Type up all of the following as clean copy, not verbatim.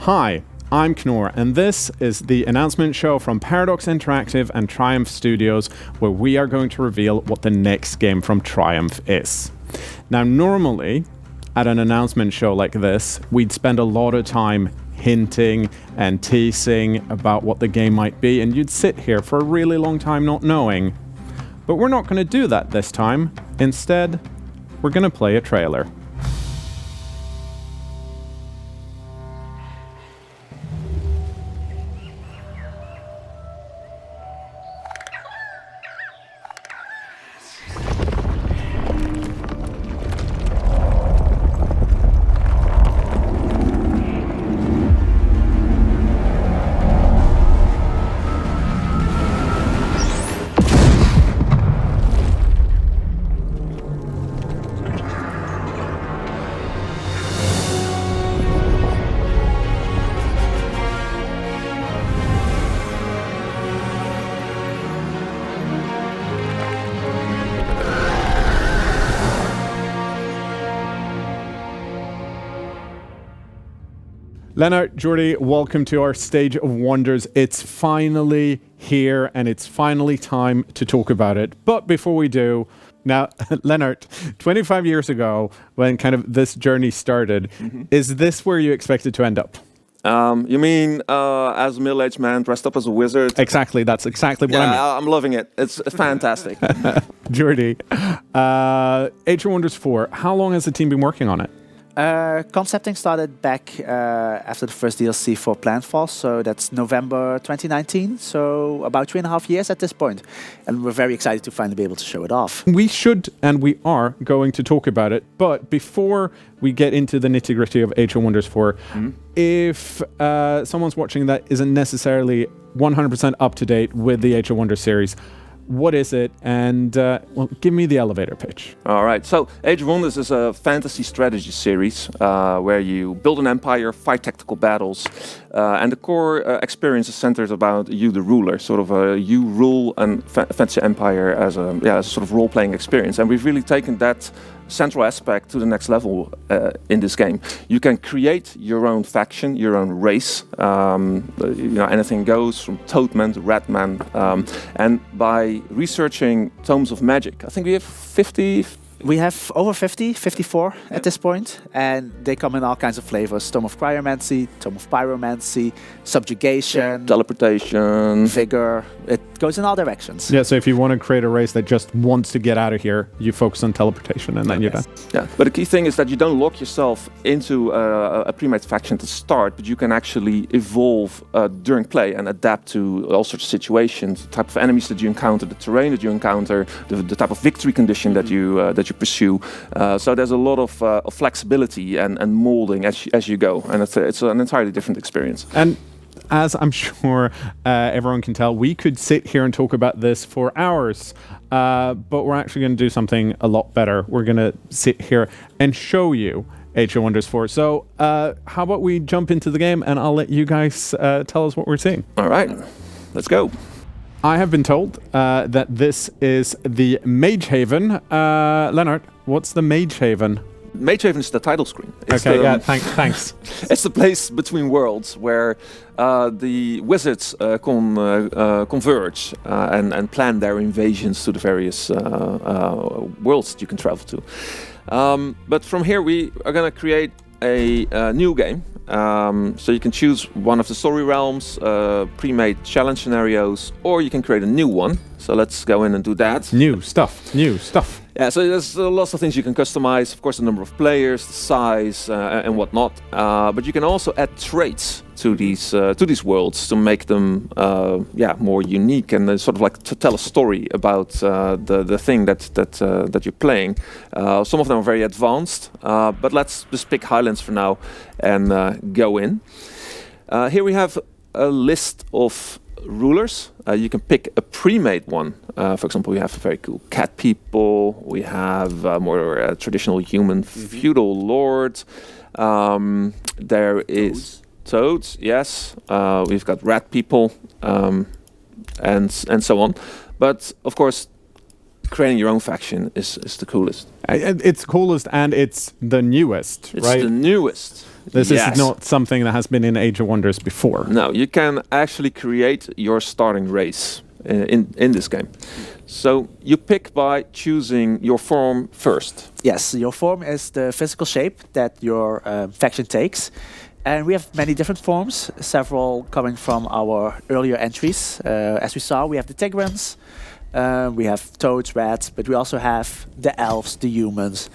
Hi, I'm Knorr, and this is the announcement show from Paradox Interactive and Triumph Studios, where we are going to reveal what the next game from Triumph is. Now, normally, at an announcement show like this, we'd spend a lot of time hinting and teasing about what the game might be, and you'd sit here for a really long time not knowing. But we're not going to do that this time. Instead, we're going to play a trailer. Lennart, Jordi, welcome to our Stage of Wonders. It's finally here, and it's finally time to talk about it. But before we do, now, Lennart, 25 years ago, when kind of this journey started, is this where you expected to end up? You mean as a middle-aged man dressed up as a wizard? Exactly, that's exactly what I mean. I'm loving it. It's fantastic. Jordi, Age of Wonders 4, how long has the team been working on it? Concepting started back after the first DLC for Planetfall, so that's November 2019, so about 3.5 years at this point. And we're very excited to finally be able to show it off. We should, and we are, going to talk about it, but before we get into the nitty-gritty of Age of Wonders 4, if someone's watching that isn't necessarily 100% up-to-date with the Age of Wonders series, what is it? And, well, give me the elevator pitch. All right. So, Age of Wonders is a fantasy strategy series where you build an empire, fight tactical battles, and the core experience is centered about you, the ruler. Sort of you rule a fantasy empire as a sort of role-playing experience. And we've really taken that central aspect to the next level in this game. You can create your own faction, your own race. Anything goes from Toadman to Ratman. And by researching tomes of magic, I think we have 50. We have over 54 at this point, and they come in all kinds of flavors. Tome of Cryomancy, Tome of Pyromancy, Subjugation, Teleportation, Vigor. It goes in all directions. Yeah, so if you want to create a race that just wants to get out of here, you focus on teleportation and then you're done. Yeah, but the key thing is that you don't lock yourself into a pre-made faction to start, but you can actually evolve during play and adapt to all sorts of situations, the type of enemies that you encounter, the terrain that you encounter, the type of victory condition that you pursue. So there's a lot of flexibility and molding as you go, and it's an entirely different experience. And as I'm sure everyone can tell, we could sit here and talk about this for hours, but we're actually going to do something a lot better. We're going to sit here and show you Age of Wonders 4. So how about we jump into the game, and I'll let you guys tell us what we're seeing. All right, let's go. I have been told that this is the Mage Haven. Lennart, what's the Mage Haven? Mage Haven is the title screen. It's thanks. It's the place between worlds where the wizards converge and plan their invasions to the various worlds that you can travel to. But from here we are going to create a new game. So you can choose one of the story realms, pre-made challenge scenarios, or you can create a new one. So let's go in and do that. New stuff. Yeah, so there's lots of things you can customize. Of course, the number of players, the size, and whatnot. But you can also add traits to these worlds to make them more unique and sort of like to tell a story about the thing that you're playing. Some of them are very advanced, but let's just pick Highlands for now and go in. Here we have a list of rulers. You can pick a pre-made one. For example, we have very cool cat people. We have more traditional human feudal lords. There is toads, yes. We've got rat people, and so on. But of course, creating your own faction is the coolest. It's coolest and it's the newest, right? It's the newest. This Yes. is not something that has been in Age of Wonders before. No, you can actually create your starting race in this game. So you pick by choosing your form first. Yes, your form is the physical shape that your faction takes. And we have many different forms, several coming from our earlier entries. As we saw, we have the Tigrans, we have Toads, Rats, but we also have the Elves, the Humans.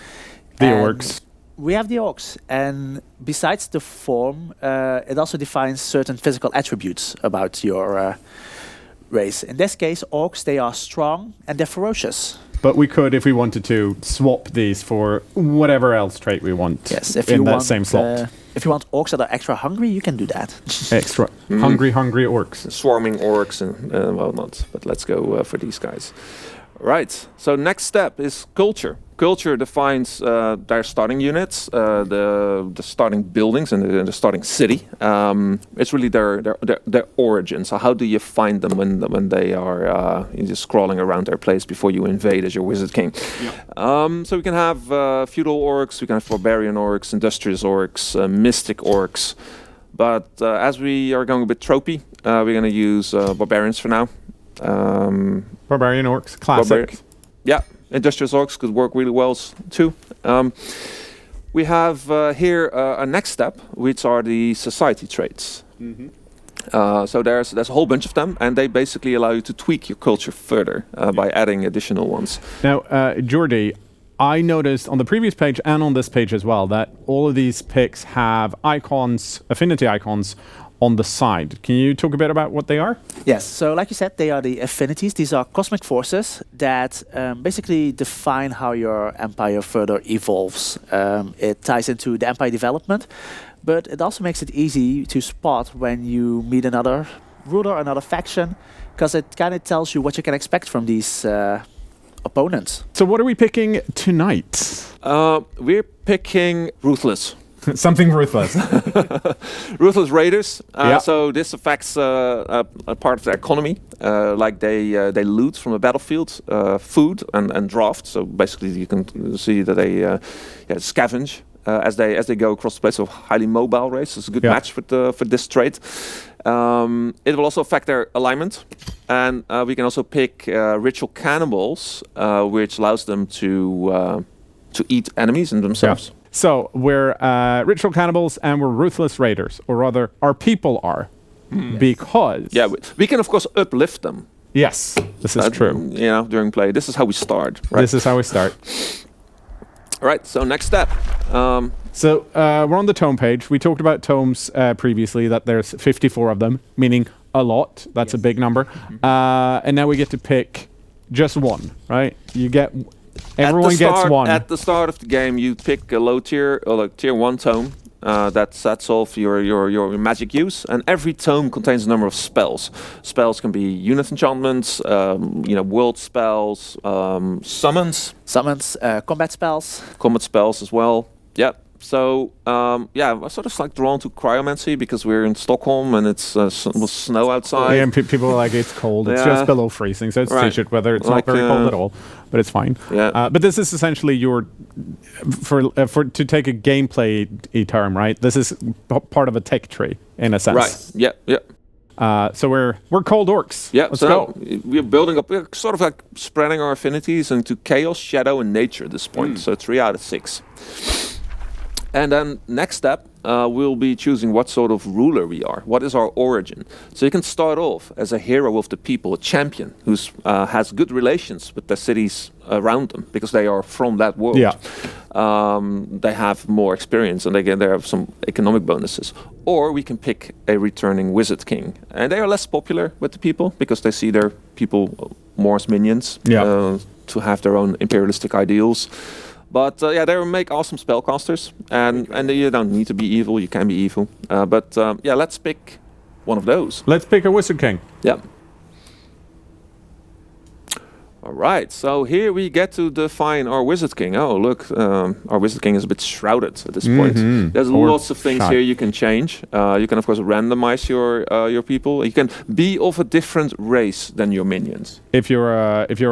The and Orcs. We have the Orcs. And besides the form, it also defines certain physical attributes about your race. In this case, Orcs, they are strong and they're ferocious. But we could, if we wanted to, swap these for whatever else trait we want Yes, if in you that want, same slot. If you want Orcs that are extra hungry, you can do that. Extra hungry orcs. Swarming orcs and whatnot. But let's go for these guys. Right. So next step is culture. Culture defines their starting units, the starting buildings, and the starting city. It's really their origin. So how do you find them when they are just crawling around their place before you invade as your wizard king? Yeah. So we can have feudal orcs, we can have barbarian orcs, industrious orcs, mystic orcs. But as we are going a bit tropey, we're going to use barbarians for now. Barbarian orcs, classic. Yeah, industrious orcs could work really well too. We have here a next step, which are the society traits. So there's a whole bunch of them, and they basically allow you to tweak your culture further by adding additional ones. Now, Jordi, I noticed on the previous page and on this page as well that all of these picks have icons, affinity icons, on the side. Can you talk a bit about what they are? Yes, so like you said, they are the affinities. These are cosmic forces that basically define how your empire further evolves. It ties into the empire development, but it also makes it easy to spot when you meet another ruler, another faction, because it kind of tells you what you can expect from these opponents. So what are we picking tonight? We're picking Ruthless. Something ruthless. Ruthless raiders. Yeah. So this affects a part of their economy, like they loot from the battlefield, food and draft. So basically, you can see that they scavenge as they go across the place. So highly mobile race. It's a good match for this trait. It will also affect their alignment, and we can also pick ritual cannibals, which allows them to eat enemies and themselves. Yeah. So we're ritual cannibals and we're ruthless raiders, or rather, our people are, because we can of course uplift them. Yes, this is true. During play, this is how we start. Right? This is how we start. All right. So next step. So we're on the tome page. We talked about tomes previously. That there's 54 of them, meaning a lot. That's a big number. And now we get to pick just one. Right? You get. Everyone gets one. At the start of the game, you pick a low tier or like tier 1 tome that sets off your magic use, and every tome contains a number of spells. Spells can be unit enchantments, world spells, summons, Combat spells as well. Yeah. So I'm sort of like drawn to cryomancy because we're in Stockholm and it's was snow outside. Yeah, and people are like, it's cold. It's just below freezing, so it's t-shirt weather. It's not very cold at all, but it's fine. Yeah. But this is essentially your for to take a gameplay term, right? This is part of a tech tree in a sense. Right. Yeah. Yeah. So we're cold orcs. Yeah, Let's go. We're building up. We're sort of like spreading our affinities into chaos, shadow, and nature at this point. So 3 out of 6. And then next step, we'll be choosing what sort of ruler we are. What is our origin? So you can start off as a hero of the people, a champion who has good relations with the cities around them because they are from that world. Yeah. They have more experience and they have some economic bonuses. Or we can pick a returning wizard king. And they are less popular with the people because they see their people more as minions to have their own imperialistic ideals. But they make awesome spellcasters, and you don't need to be evil. You can be evil, but let's pick one of those. Let's pick a wizard king. Yeah. All right, so here we get to define our wizard king. Oh, look, our wizard king is a bit shrouded at this point. There's lots of things here you can change. You can, of course, randomize your people. You can be of a different race than your minions. If you're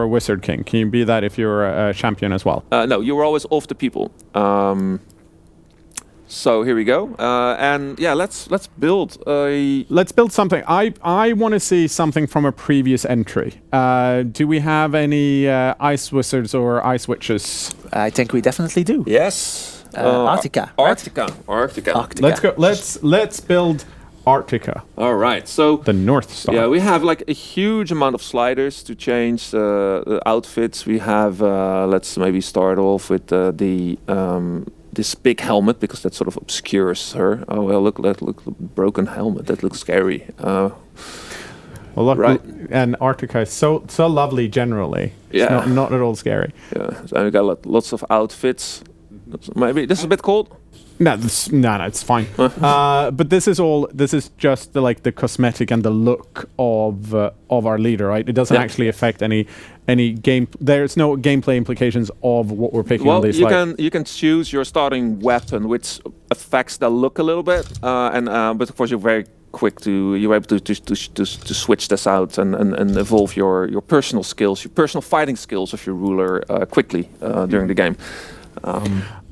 a wizard king, can you be that if you're a champion as well? No, you're always of the people. So here we go, and yeah, let's build a. Let's build something. I want to see something from a previous entry. Do we have any ice wizards or ice witches? I think we definitely do. Yes. Arctica. Right? Arctica. Let's go. Let's build Arctica. All right. So the North Star. yeah, we have like a huge amount of sliders to change the outfits. We have. Let's maybe start off with this big helmet, because that sort of obscures her. Oh well, look, broken helmet. That looks scary. Well, look, right. And Arctica is so lovely generally. Yeah. It's not at all scary. Yeah, and we got lots of outfits. Maybe this is a bit cold. No, it's fine. But this is just the cosmetic and the look of our leader, right? It doesn't actually affect any game. There's no gameplay implications of what we're picking on these. Well, you can choose your starting weapon, which affects the look a little bit, but of course you're very quick you're able to switch this out and evolve your personal skills, your personal fighting skills of your ruler quickly during the game.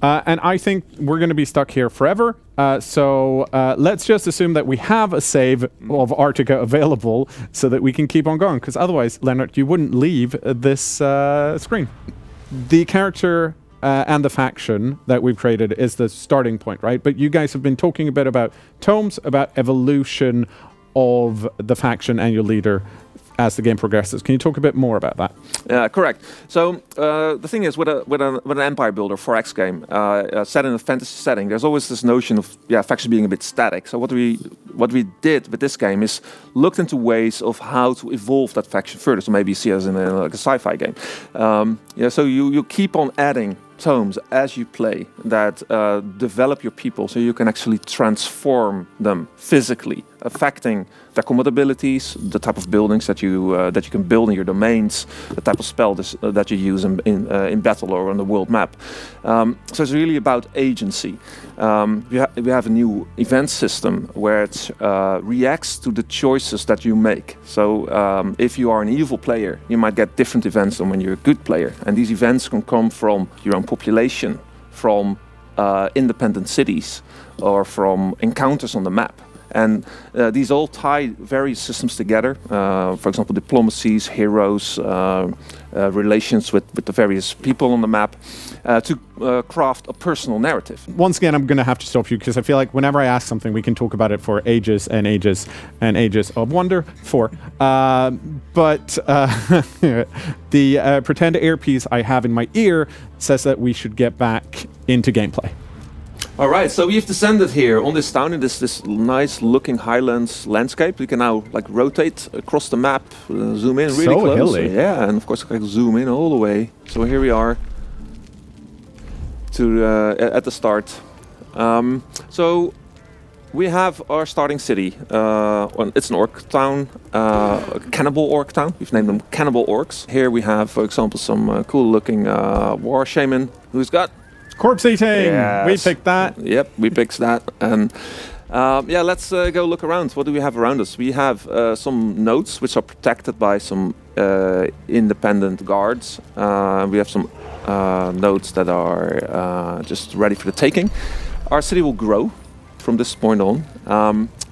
And I think we're going to be stuck here forever. So let's just assume that we have a save of Arctica available so that we can keep on going. Because otherwise, Leonard, you wouldn't leave this screen. The character and the faction that we've created is the starting point, right? But you guys have been talking a bit about tomes, about evolution of the faction and your leader as the game progresses. Can you talk a bit more about that? Yeah, correct. So the thing is, with an empire builder 4X game set in a fantasy setting, there's always this notion of faction being a bit static. So what we did with this game is looked into ways of how to evolve that faction further. So maybe you see it as in a sci-fi game. So you keep on adding tomes as you play that develop your people, so you can actually transform them physically, affecting their combat abilities, the type of buildings that you can build in your domains, the type of spell that you use in battle or on the world map. So it's really about agency. We have a new event system where it reacts to the choices that you make. So if you are an evil player, you might get different events than when you're a good player, and these events can come from your own population, from independent cities, or from encounters on the map. And these all tie various systems together. For example, diplomacies, heroes, relations with the various people on the map, to craft a personal narrative. Once again, I'm going to have to stop you because I feel like whenever I ask something, we can talk about it for ages and ages and ages of wonder. But the pretend earpiece I have in my ear says that we should get back into gameplay. All right, so we've descended here on this town in this nice-looking highlands landscape. We can now rotate across the map, zoom in really close. Hilly. Yeah, and of course I can zoom in all the way. So here we are at the start. So we have our starting city. It's an orc town, a cannibal orc town. We've named them cannibal orcs. Here we have, for example, some cool-looking war shaman who's got corpse eating. Yes. We picked that. Yep, we picked that. And let's go look around. What do we have around us? We have some nodes which are protected by some independent guards. We have some nodes that are just ready for the taking. Our city will grow from this point on.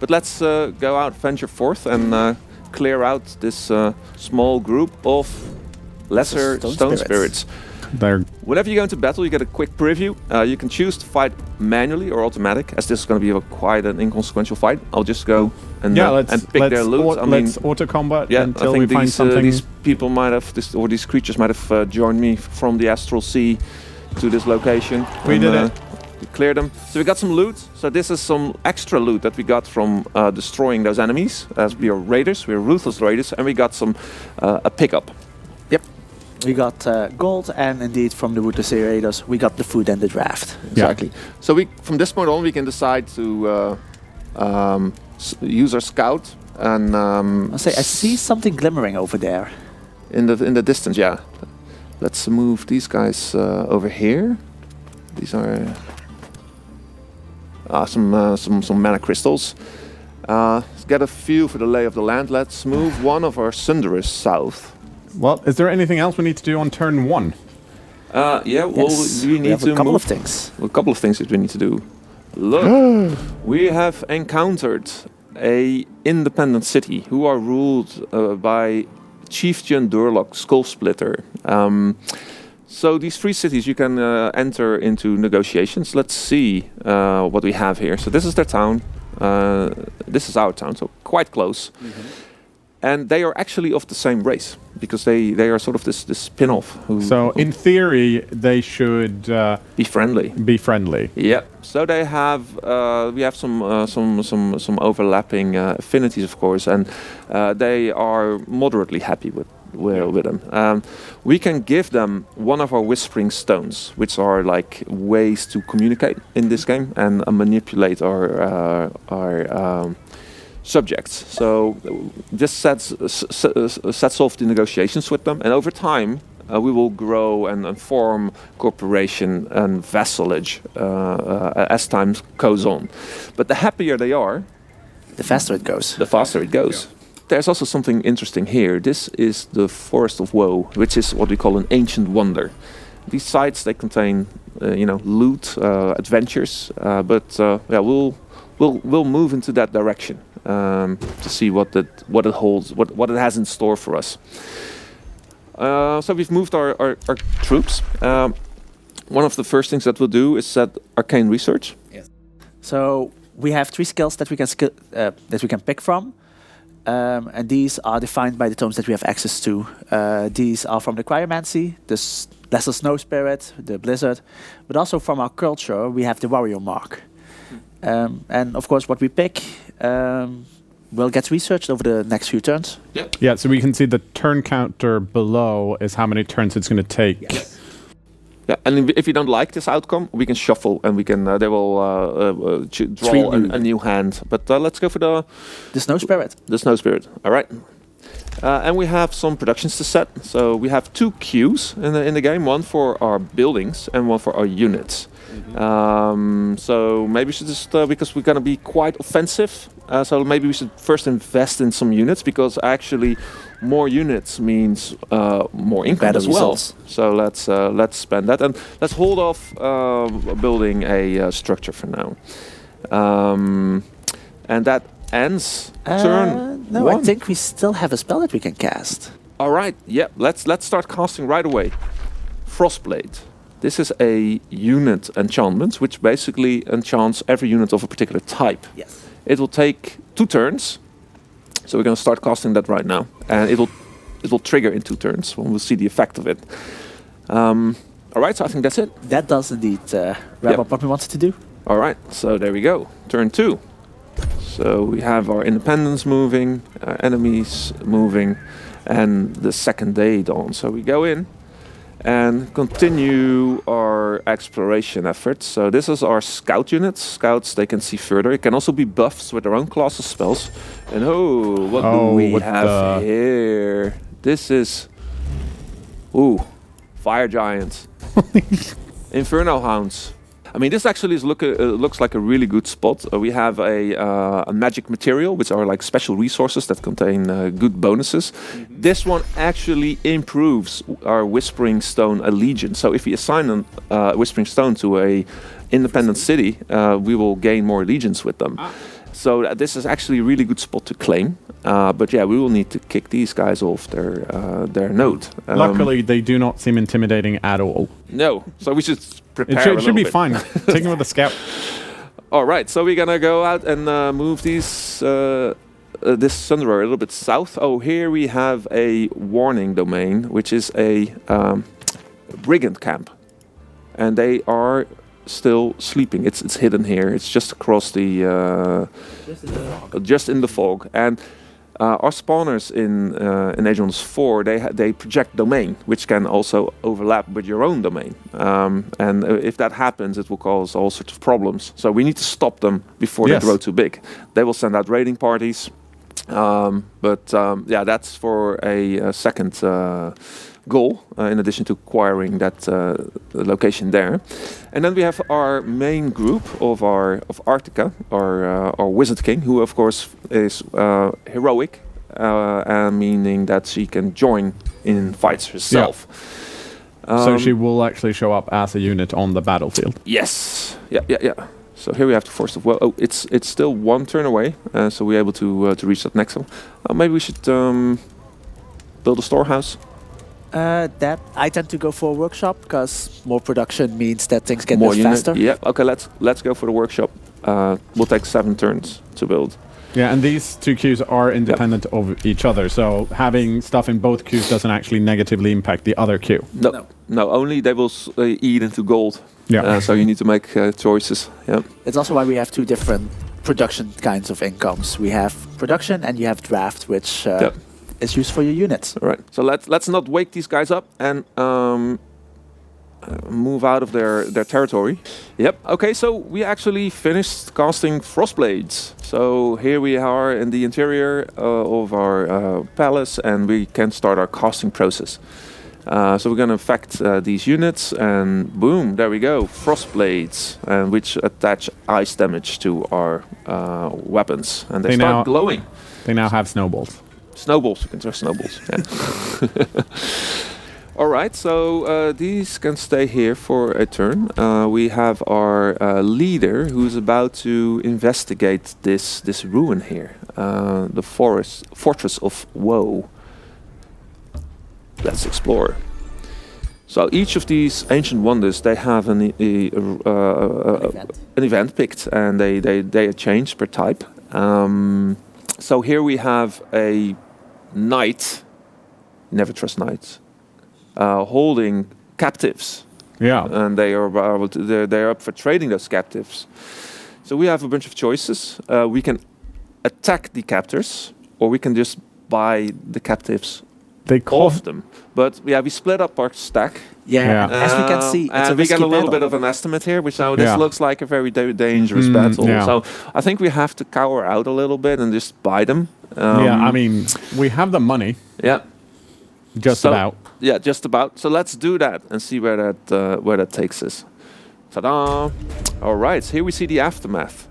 But let's go out, venture forth, and clear out this small group of lesser stone spirits. Whenever you go into battle, you get a quick preview. You can choose to fight manually or automatic, as this is going to be quite an inconsequential fight. I'll just go and pick their loot. Let's auto combat until I think we find something. These people might have, these creatures might have joined me from the astral sea to this location. We did it. We cleared them. So we got some loot. So this is some extra loot that we got from destroying those enemies. As we are raiders, we are ruthless raiders, and we got some a pickup. We got gold, and indeed from the Ruthless Raiders, we got the food and the draft. Exactly. Yeah. So from this point on, we can decide to use our scout and. I see something glimmering over there. In the distance, yeah. Let's move these guys over here. These are some mana crystals. Let's get a feel for the lay of the land. Let's move one of our Sunderers south. Well, is there anything else we need to do on turn one? We need to a couple of things. A couple of things that we need to do. Look, we have encountered a independent city who are ruled by Chieftain Durlock Skullsplitter. So these 3 cities you can enter into negotiations. Let's see what we have here. So this is their town. This is our town, so quite close. And they are actually of the same race because they are sort of this spin-off. So in theory, they should be friendly. Be friendly. Yeah. So they have we have some overlapping affinities, of course, and they are moderately happy with them. We can give them one of our whispering stones, which are like ways to communicate in this game and manipulate our subjects. So this sets off the negotiations with them, and over time we will grow and form cooperation and vassalage as time goes on. But the happier they are, The faster it goes. the faster it goes. There's also something interesting here. This is the Forest of Woe, which is what we call an ancient wonder. These sites, they contain, loot, adventures, but we'll move into that direction to see what it holds, what it has in store for us. So we've moved our troops. One of the first things that we'll do is set arcane research. Yes. So we have 3 skills that we can pick from. And these are defined by the tomes that we have access to. These are from the Cryomancy, the Lesser Snow Spirit, the Blizzard, but also from our culture we have the Warrior Mark. And of course what we pick will get researched over the next few turns. Yeah, so we can see the turn counter below is how many turns it's going to take. Yes. Yeah, and if you don't like this outcome, we can shuffle and we can they will draw a new hand. But let's go for the Snow Spirit. The Snow Spirit. All right. And we have some productions to set. So we have 2 queues in the game, one for our buildings and one for our units. So maybe we should just because we're going to be quite offensive. So maybe we should first invest in some units because actually more units means more income better as well. results. So let's spend that and let's hold off building a structure for now. And that ends turn No, 1. I think we still have a spell that we can cast. All right. Yeah. Let's start casting right away. Frostblade. This is a unit enchantment, which basically enchants every unit of a particular type. Yes. It will take 2 turns, so we're going to start casting that right now, and it will trigger in 2 turns when we'll see the effect of it. All right, so I think that's it. That does indeed wrap up what we wanted to do. All right, so there we go. Turn 2. So we have our independence moving, our enemies moving, and the second day dawns. So we go in and continue our exploration efforts. So this is our scout units. Scouts, they can see further. It can also be buffs with their own class of spells. And what do we have here? This is... Fire Giants. Inferno Hounds. I mean, this actually looks like a really good spot. We have a magic material, which are like special resources that contain good bonuses. This one actually improves our Whispering Stone allegiance. So if we assign a Whispering Stone to a independent city, we will gain more allegiance with them. So this is actually a really good spot to claim. But yeah, we will need to kick these guys off their node. Luckily, they do not seem intimidating at all. No, so we should prepare. It should be fine. Take them with a scout. All right, so we're gonna go out and move these this Sunderer a little bit south. Oh, here we have a warning domain, which is a brigand camp, and they are still sleeping. It's hidden here. It's just across the just in the fog. And our spawners in Age of Wonders 4, they project domain, which can also overlap with your own domain. And if that happens, it will cause all sorts of problems. So we need to stop them before they grow too big. They will send out raiding parties. Yeah, that's for a second goal, in addition to acquiring that location there. And then we have our main group of Arctica, our Wizard King, who of course is heroic, meaning that she can join in fights herself. So she will actually show up as a unit on the battlefield. Yes. Yeah. So here we have to force the well. Oh, it's still one turn away, so we're able to reach that next one. Maybe we should build a storehouse. That I tend to go for a workshop because more production means that things get More built unit. faster. Yeah. Okay. Let's go for the workshop. We'll take 7 turns to build. Yeah, and these 2 queues are independent of each other, so having stuff in both queues doesn't actually negatively impact the other queue. No. Only they will eat into gold. Yeah. So you need to make choices. Yeah. It's also why we have 2 different production kinds of incomes. We have production and you have draft, which is used for your units. All right. So let's not wake these guys up and move out of their territory. Yep. Okay. So we actually finished casting Frostblades. So here we are in the interior of our palace, and we can start our casting process. So we're going to affect these units, and boom, there we go, Frostblades, which attach ice damage to our weapons, and they start glowing. They now have snowballs. Snowballs, you can throw snowballs. Yeah. All right, so these can stay here for a turn. We have our leader who's about to investigate this ruin here, the fortress of Woe. Let's explore. So each of these ancient wonders, they have an event picked, and they change per type. So here we have a knight. Never trust knights. Holding captives. Yeah. And they're up for trading those captives. So we have a bunch of choices. We can attack the captors, or we can just buy the captives off them. But we split up our stack. Yeah. As we can see, it's and we get a little bit of an estimate here, which now this looks like a very dangerous battle. Yeah. So I think we have to cower out a little bit and just buy them. I mean, we have the money. Yeah. Just about. Yeah, just about. So let's do that and see where that takes us. Ta-da! All right, here we see the aftermath.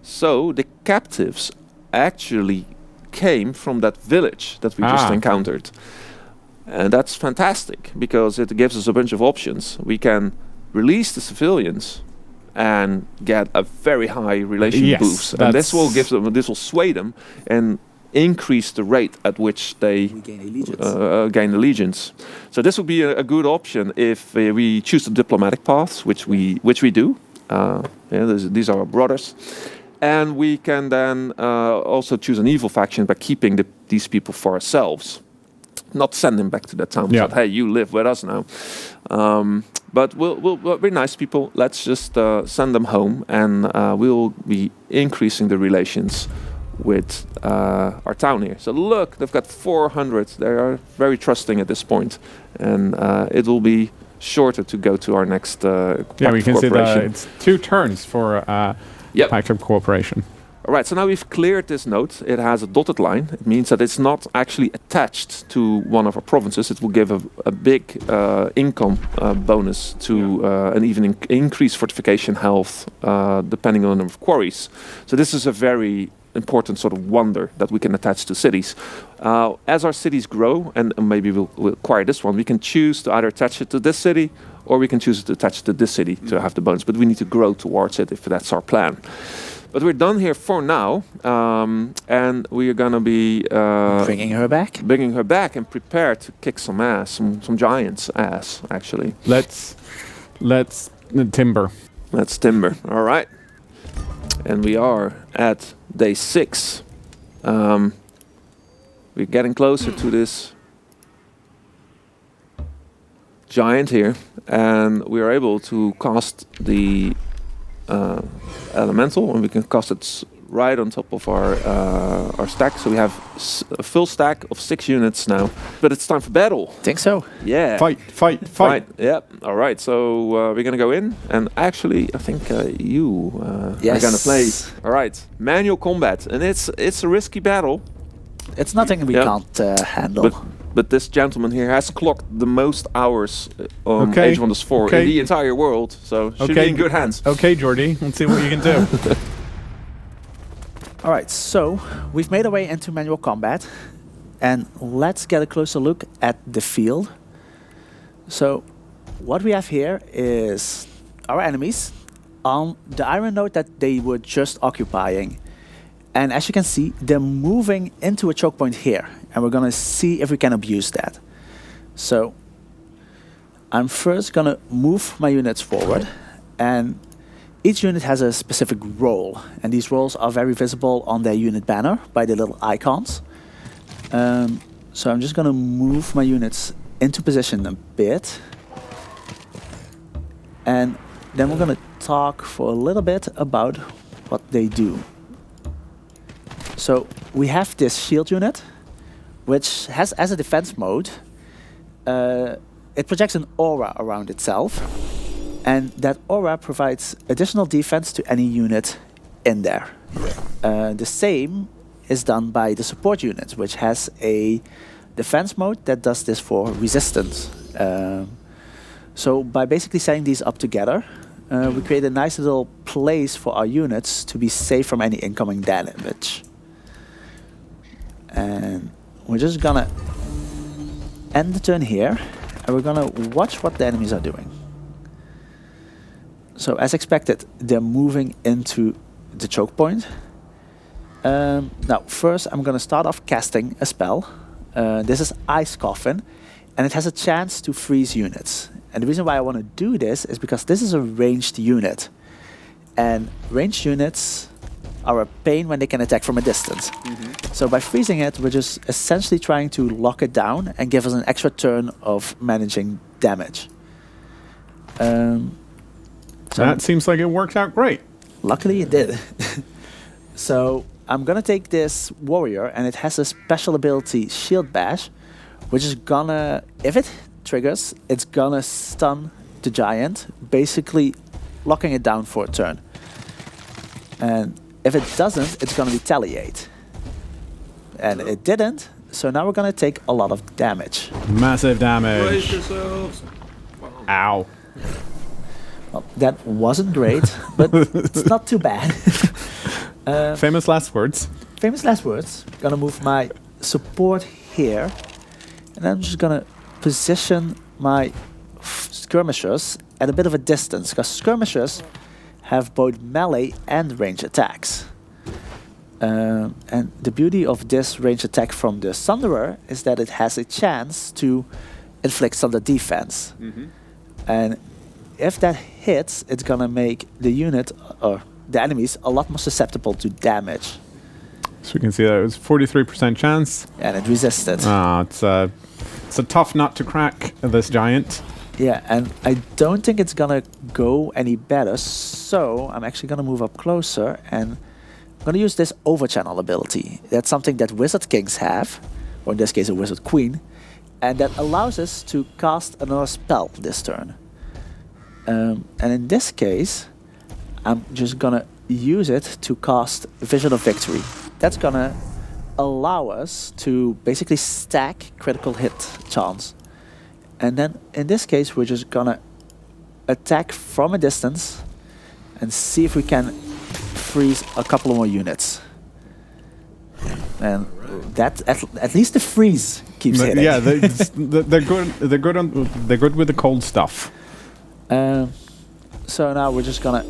So the captives actually came from that village that we just encountered. And that's fantastic because it gives us a bunch of options. We can release the civilians and get a very high relation boost. And this will sway them and increase the rate at which they gain allegiance. So this would be a good option if we choose the diplomatic paths, which we do. These are our brothers. And we can then also choose an evil faction by keeping these people for ourselves. Not send them back to that town. But, hey, you live with us now. But we'll be nice people. Let's just send them home, and we'll be increasing the relations with our town here. So look, they've got 400. They are very trusting at this point, and it will be shorter to go to our next we can see that it's 2 turns for Pact of Cooperation. All right, so now we've cleared this node. It has a dotted line. It means that it's not actually attached to one of our provinces. It will give a big income bonus to and even increase fortification health depending on the number of quarries. So this is a very important sort of wonder that we can attach to cities. As our cities grow, and maybe we'll acquire this one, we can choose to either attach it to this city, or we can choose to attach it to this city to have the bonus. But we need to grow towards it if that's our plan. But we're done here for now, and we are gonna be bringing her back and prepare to kick some ass, some giants' ass, actually. Let's timber. Let's timber. All right, and we are at day 6. We're getting closer to this giant here, and we are able to cast the elemental, and we can cast it right on top of our stack. So we have a full stack of 6 units now. But it's time for battle. Think so. Yeah. Fight. Yeah. All right. So we're gonna go in, and actually, I think you are gonna play. All right. Manual combat, and it's a risky battle. It's nothing we can't handle. But this gentleman here has clocked the most hours on Age of Wonders 4 in the entire world, so should be in good hands. Okay, Jordy, let's see what you can do. All right, so we've made our way into manual combat, and let's get a closer look at the field. So what we have here is our enemies on the iron node that they were just occupying. And as you can see, they're moving into a choke point here. And we're going to see if we can abuse that. So I'm first going to move my units forward. And each unit has a specific role. And these roles are very visible on their unit banner by the little icons. So I'm just going to move my units into position a bit. And then we're going to talk for a little bit about what they do. So we have this shield unit, which has as a defense mode, it projects an aura around itself. And that aura provides additional defense to any unit in there. The same is done by the support unit, which has a defense mode that does this for resistance. So by basically setting these up together, we create a nice little place for our units to be safe from any incoming damage. And we're just gonna end the turn here, and we're gonna watch what the enemies are doing. So as expected, they're moving into the choke point. Now first I'm gonna start off casting a spell. This is Ice Coffin, and it has a chance to freeze units. And the reason why I want to do this is because this is a ranged unit. And ranged units are a pain when they can attack from a distance. So by freezing it, we're just essentially trying to lock it down and give us an extra turn of managing damage. So that seems like it worked out great. Luckily it did. So I'm gonna take this warrior, and it has a special ability, Shield Bash, which is gonna, if it triggers, it's gonna stun the giant, basically locking it down for a turn. And if it doesn't, it's gonna retaliate. And it didn't, so now we're gonna take a lot of damage. Massive damage. Brace yourselves. Ow. Well, that wasn't great, but it's not too bad. Famous last words. Famous last words. Gonna move my support here, and I'm just gonna position my skirmishers at a bit of a distance, because skirmishers have both melee and range attacks. And the beauty of this range attack from the Sunderer is that it has a chance to inflict thunder defense. And if that hits, it's gonna make the unit or the enemies a lot more susceptible to damage. So we can see that it was 43% chance. And it resisted. It's a tough nut to crack, this giant. Yeah, and I don't think it's gonna go any better, so I'm actually gonna move up closer, and I'm gonna use this overchannel ability. That's something that Wizard Kings have, or in this case a Wizard Queen, and that allows us to cast another spell this turn. And in this case, I'm just gonna use it to cast Vision of Victory. That's gonna allow us to basically stack critical hit chance. And then in this case, we're just gonna attack from a distance and see if we can freeze a couple more units. And that at least the freeze keeps hitting. Yeah, they're good. They're good with the cold stuff. So now we're just gonna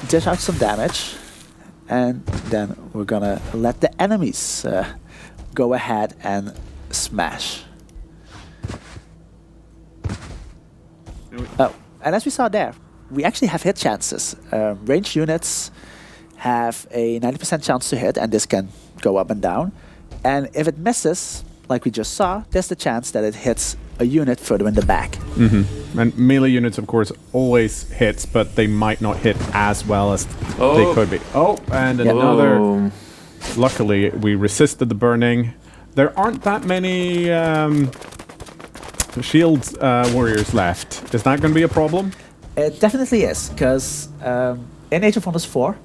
dish out some damage, and then we're gonna let the enemies go ahead and smash. Oh, and as we saw there, we actually have hit chances. Ranged units have a 90% chance to hit, and this can go up and down. And if it misses, like we just saw, there's the chance that it hits a unit further in the back. And melee units, of course, always hits, but they might not hit as well as they could be. Oh, and another. Luckily, we resisted the burning. There aren't that many shield warriors left. Is that going to be a problem? It definitely is, because in Age of Wonders 4,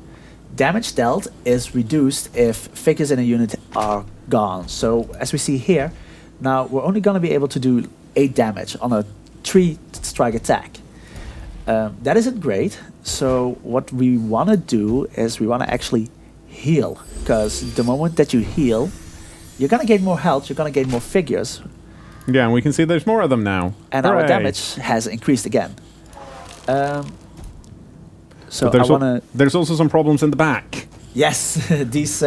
damage dealt is reduced if figures in a unit are gone. So as we see here, now we're only going to be able to do 8 damage on a 3-strike attack. That isn't great, so what we want to do is we want to actually heal, because the moment that you heal, you're going to gain more health, you're going to gain more figures. Yeah, and we can see there's more of them now. And Hooray. our damage has increased again. So But I want to... there's also some problems in the back. Yes, these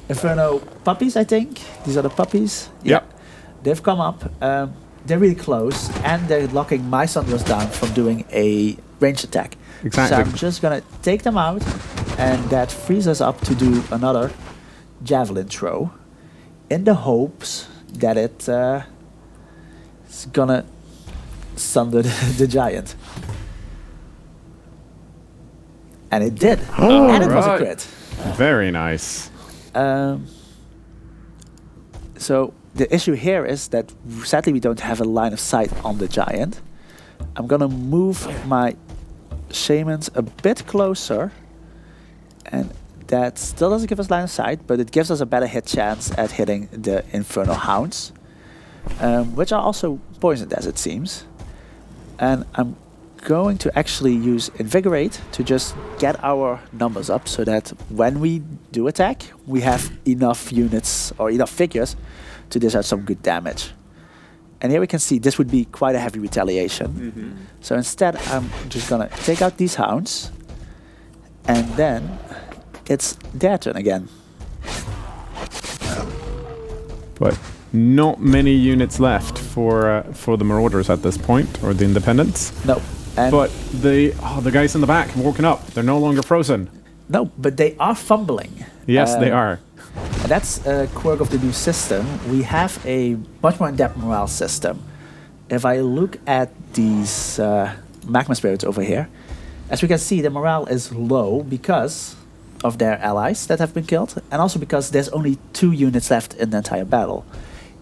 Inferno puppies, I think. These are the puppies. Yep. They've come up. They're really close, and they're locking my Sunburst down from doing a range attack. Exactly. So I'm just going to take them out, and that frees us up to do another javelin throw in the hopes that it's going to sunder the giant. And it did. And it was a crit. Very nice. So the issue here is that sadly we don't have a line of sight on the giant. I'm gonna move my shamans a bit closer, and that still doesn't give us line of sight, but it gives us a better hit chance at hitting the Infernal Hounds, which are also poisoned as it seems. And I'm going to actually use Invigorate to just get our numbers up so that when we do attack, we have enough units or enough figures to dish out some good damage. And here we can see this would be quite a heavy retaliation. So instead, I'm just gonna take out these hounds, and then it's their turn again. But not many units left for the Marauders at this point, or the Independents. No. And But the guys in the back have woken up. They're no longer frozen. no, but they are fumbling. Yes, they are. And that's a quirk of the new system. We have a much more in-depth morale system. If I look at these magma spirits over here, as we can see, the morale is low because of their allies that have been killed, and also because there's only 2 units left in the entire battle.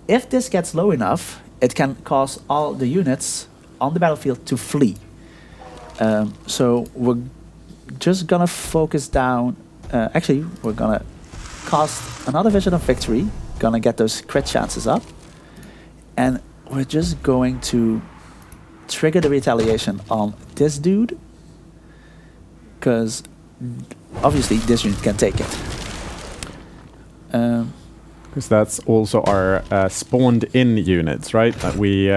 If this gets low enough, it can cause all the units on the battlefield to flee. So we're just gonna focus down. Actually, we're gonna cast another Vision of Victory. Gonna get those crit chances up, and we're just going to trigger the retaliation on this dude, because obviously this unit can take it. Because that's also our spawned-in units, right? That we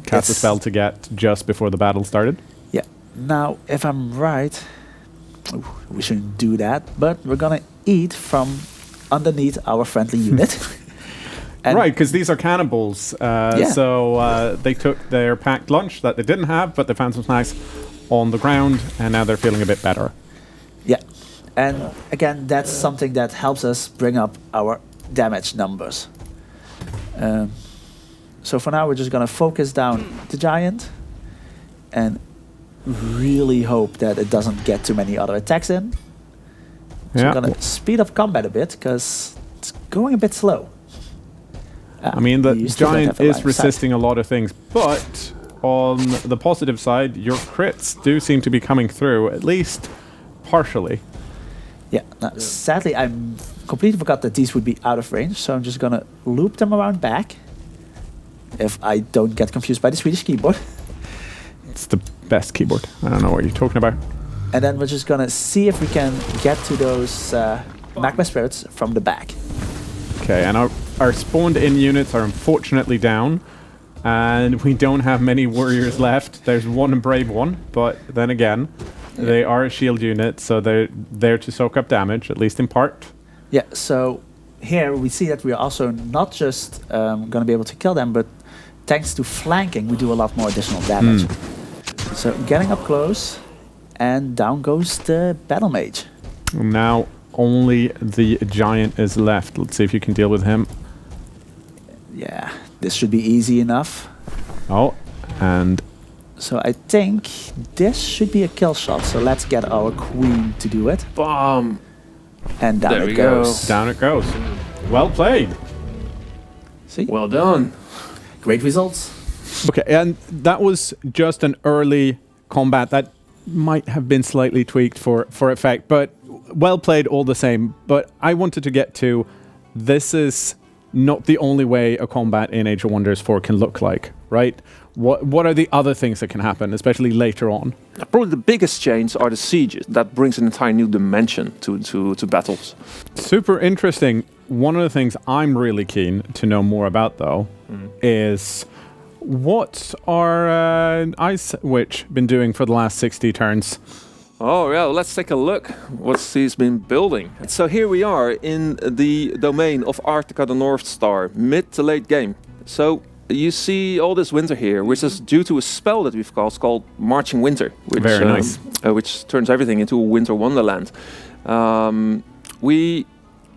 cast a spell to get just before the battle started. Yeah. Now, if I'm right, we shouldn't do that, but we're gonna eat from underneath our friendly unit. Right, because these are cannibals. So they took their packed lunch that they didn't have, but they found some snacks on the ground, and now they're feeling a bit better. Yeah. And again, that's something that helps us bring up our damage numbers. So for now, we're just gonna focus down the giant and really hope that it doesn't get too many other attacks in. So I'm gonna speed up combat a bit because it's going a bit slow. I mean, the giant is resisting a lot of things, but on the positive side, your crits do seem to be coming through, at least partially. Yeah. Now, sadly, I completely forgot that these would be out of range, so I'm just gonna loop them around back. If I don't get confused by the Swedish keyboard. It's the best keyboard. I don't know what you're talking about. And then we're just gonna see if we can get to those magma spirits from the back. Okay, and our spawned-in units are unfortunately down, and we don't have many warriors left. There's one brave one, but then again, they are a shield unit, so they're there to soak up damage, at least in part. Yeah, so here we see that we are also not just gonna be able to kill them, but thanks to flanking, we do a lot more additional damage. So getting up close, and down goes the battle mage. Now only the giant is left. Let's see if you can deal with him. Yeah, this should be easy enough. Oh, and So I think this should be a kill shot. So let's get our queen to do it. Bomb. And down There it we go. goes. down it goes. Well played. See? Well done. Great results. Okay, and that was just an early combat that might have been slightly tweaked for effect, but well played all the same. But I wanted to get to, this is not the only way a combat in Age of Wonders 4 can look like, right? What are the other things that can happen, especially later on? Probably the biggest change are the sieges. That brings an entire new dimension to battles. Super interesting. One of the things I'm really keen to know more about, though, is what are Ice Witch been doing for the last 60 turns? Oh yeah, let's take a look what he's been building. So here we are in the domain of Arctica the North Star, mid to late game. So you see all this winter here, which is due to a spell that we've called Marching Winter, which, Very nice. Which turns everything into a winter wonderland. We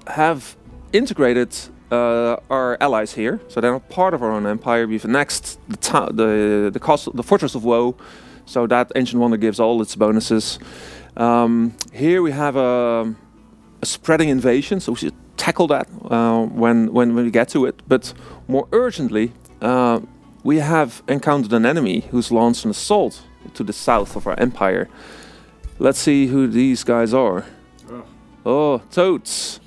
have integrated our allies here, so they're not part of our own empire. We've annexed the Fortress of Woe, so that Ancient Wonder gives all its bonuses. Here we have a spreading invasion, so we should tackle that when we get to it. But more urgently, we have encountered an enemy who's launched an assault to the south of our empire. Let's see who these guys are. Oh, toads.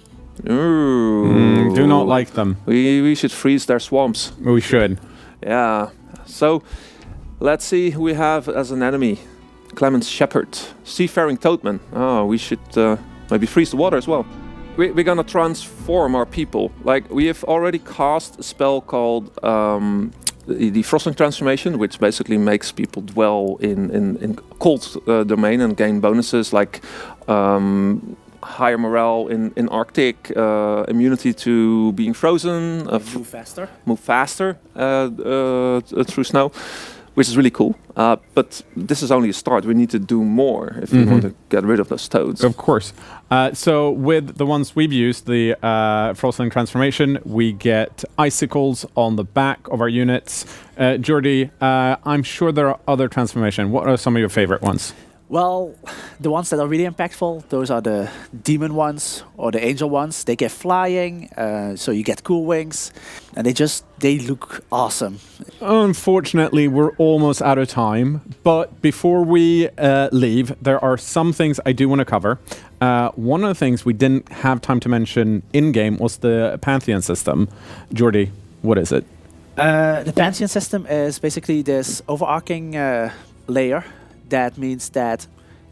Ooh. Do not like them. We should freeze their swamps. We should. Yeah. So let's see who we have as an enemy. Clement Shepherd, Seafaring Toadman. Oh, we should maybe freeze the water as well. We're gonna transform our people. Like, we have already cast a spell called the Frostling Transformation, which basically makes people dwell in cold domain and gain bonuses like higher morale in Arctic, immunity to being frozen, move faster through snow, which is really cool. But this is only a start. We need to do more if we want to get rid of those toads. Of course. So with the ones we've used, the Frostling Transformation, we get icicles on the back of our units. Jordi, I'm sure there are other transformations. What are some of your favorite ones? Well, the ones that are really impactful, those are the demon ones or the angel ones. They get flying, so you get cool wings, and they look awesome. Unfortunately, we're almost out of time, but before we leave, there are some things I do want to cover. One of the things we didn't have time to mention in-game was the Pantheon system. Jordi, what is it? The Pantheon system is basically this overarching layer. That means that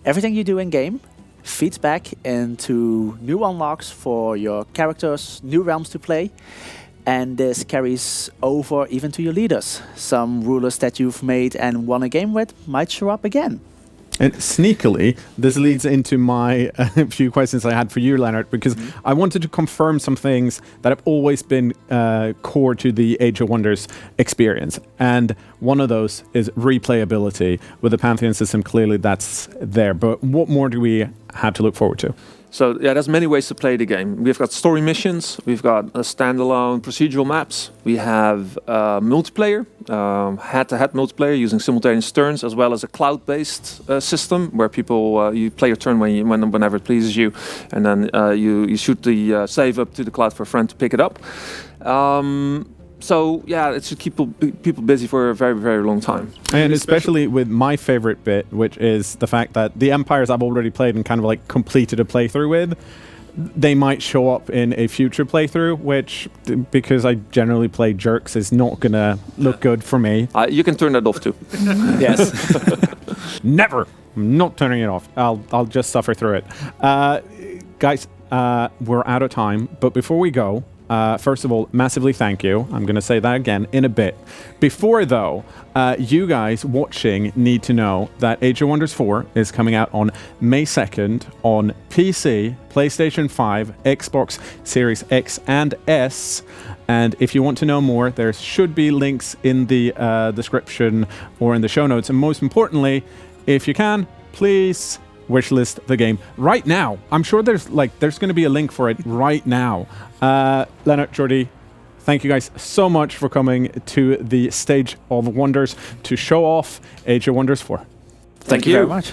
everything you do in-game feeds back into new unlocks for your characters, new realms to play, and this carries over even to your leaders. Some rulers that you've made and won a game with might show up again. And sneakily, this leads into my few questions I had for you, Leonard, because I wanted to confirm some things that have always been core to the Age of Wonders experience. And one of those is replayability. With the Pantheon system, clearly that's there. But what more do we have to look forward to? So yeah, there's many ways to play the game. We've got story missions, we've got standalone procedural maps, we have multiplayer, head-to-head multiplayer using simultaneous turns, as well as a cloud-based system where people you play your turn whenever it pleases you, and then you shoot the save up to the cloud for a friend to pick it up. So yeah, it should keep people busy for a very, very long time. And especially with my favorite bit, which is the fact that the empires I've already played and kind of like completed a playthrough with, they might show up in a future playthrough, which, because I generally play jerks, is not going to look good for me. You can turn that off too. Yes. Never. I'm not turning it off. I'll just suffer through it. Guys, we're out of time, but before we go, first of all, massively thank you. I'm going to say that again in a bit. Before, though, you guys watching need to know that Age of Wonders 4 is coming out on May 2nd on PC, PlayStation 5, Xbox Series X and S. And if you want to know more, there should be links in the description or in the show notes. And most importantly, if you can, please wishlist the game right now. I'm sure there's going to be a link for it right now. Leonard, Jordi, thank you guys so much for coming to the Stage of Wonders to show off Age of Wonders 4. Thank you very much.